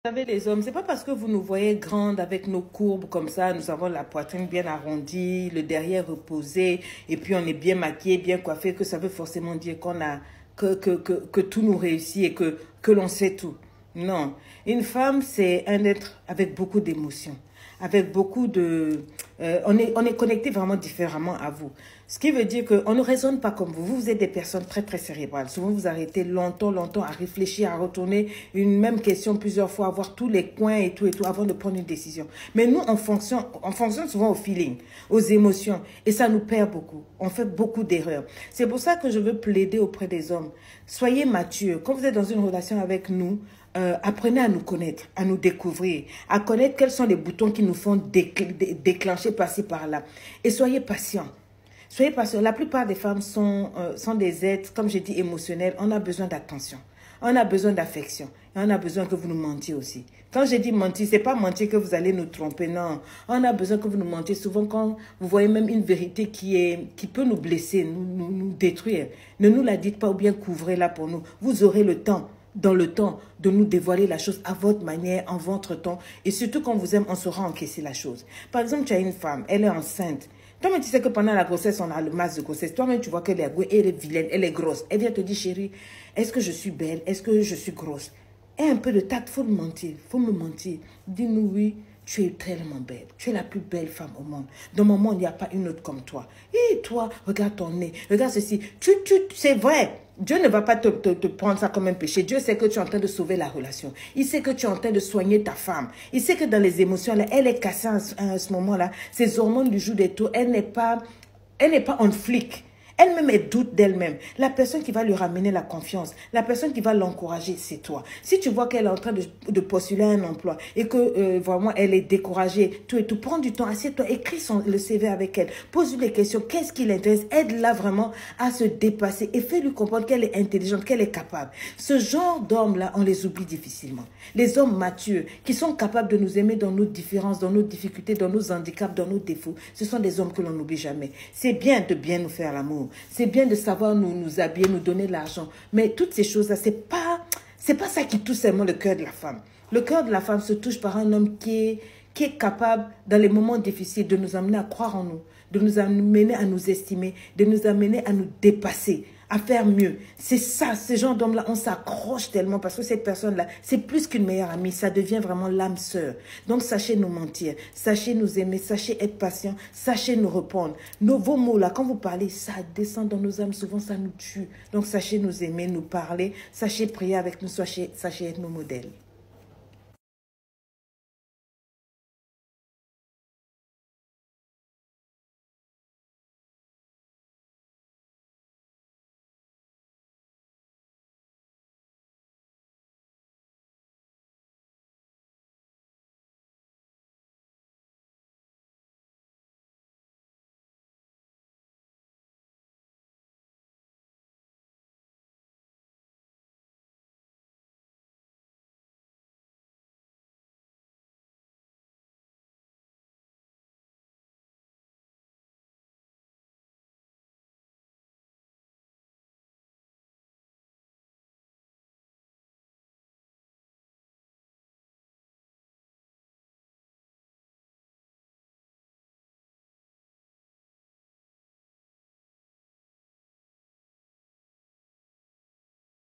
Vous savez, les hommes, c'est pas parce que vous nous voyez grandes avec nos courbes comme ça, nous avons la poitrine bien arrondie, le derrière reposé, et puis on est bien maquillé, bien coiffé, que ça veut forcément dire qu'on a, que tout nous réussit et que l'on sait tout. Non. Une femme, c'est un être avec beaucoup d'émotions, avec beaucoup de... on est connecté vraiment différemment à vous. Ce qui veut dire qu'on ne raisonne pas comme vous. Vous êtes des personnes très, très cérébrales. Souvent, vous arrêtez longtemps à réfléchir, à retourner une même question plusieurs fois, à voir tous les coins et tout, avant de prendre une décision. Mais nous, on fonctionne souvent au feeling, aux émotions. Et ça nous perd beaucoup. On fait beaucoup d'erreurs. C'est pour ça que je veux plaider auprès des hommes. Soyez matures. Quand vous êtes dans une relation avec nous, apprenez à nous connaître, à nous découvrir, à connaître quels sont les boutons qui nous font déclencher par-ci, par-là. Et soyez patients. Soyez patients. La plupart des femmes sont des êtres, comme j'ai dit, émotionnels. On a besoin d'attention. On a besoin d'affection. Et on a besoin que vous nous mentiez aussi. Quand j'ai dit mentir, c'est pas mentir que vous allez nous tromper, non. On a besoin que vous nous mentiez. Souvent, quand vous voyez même une vérité qui peut nous blesser, nous détruire, ne nous la dites pas ou bien couvrez-la pour nous. Vous aurez le temps. Dans le temps de nous dévoiler la chose à votre manière, en votre temps. Et surtout quand on vous aime, on saura encaisser la chose. Par exemple, tu as une femme, elle est enceinte. Toi-même, tu sais que pendant la grossesse, on a le masque de grossesse. Toi-même, tu vois qu'elle est vilaine, elle est grosse. Elle vient te dire, chérie, est-ce que je suis belle? Est-ce que je suis grosse? Et un peu de tact, il faut me mentir. Il faut me mentir. Dis-nous oui. Tu es tellement belle. Tu es la plus belle femme au monde. Dans mon monde, il n'y a pas une autre comme toi. Et toi, regarde ton nez. Regarde ceci. C'est vrai. Dieu ne va pas te prendre ça comme un péché. Dieu sait que tu es en train de sauver la relation. Il sait que tu es en train de soigner ta femme. Il sait que dans les émotions, là, elle est cassée à ce moment-là. Ses hormones lui jouent des tours. Elle n'est pas en flic. Elle-même, elle doute d'elle-même. La personne qui va lui ramener la confiance, la personne qui va l'encourager, c'est toi. Si tu vois qu'elle est en train de postuler un emploi et que vraiment elle est découragée, tout et tout, prends du temps, assieds-toi, écris le CV avec elle, pose-lui les questions, qu'est-ce qui l'intéresse, aide-la vraiment à se dépasser et fais-lui comprendre qu'elle est intelligente, qu'elle est capable. Ce genre d'hommes-là, on les oublie difficilement. Les hommes matures qui sont capables de nous aimer dans nos différences, dans nos difficultés, dans nos handicaps, dans nos défauts, ce sont des hommes que l'on n'oublie jamais. C'est bien de bien nous faire l'amour. C'est bien de savoir nous habiller, nous donner de l'argent. Mais toutes ces choses-là, c'est pas ça qui touche seulement le cœur de la femme. Le cœur de la femme se touche par un homme qui est capable, dans les moments difficiles, de nous amener à croire en nous, de nous amener à nous estimer, de nous amener à nous dépasser, à faire mieux. C'est ça, ces gens d'hommes-là, on s'accroche tellement parce que cette personne-là, c'est plus qu'une meilleure amie, ça devient vraiment l'âme sœur. Donc, sachez nous mentir, sachez nous aimer, sachez être patient, sachez nous répondre. Vos mots-là, quand vous parlez, ça descend dans nos âmes, souvent ça nous tue. Donc, sachez nous aimer, nous parler, sachez prier avec nous, sachez être nos modèles.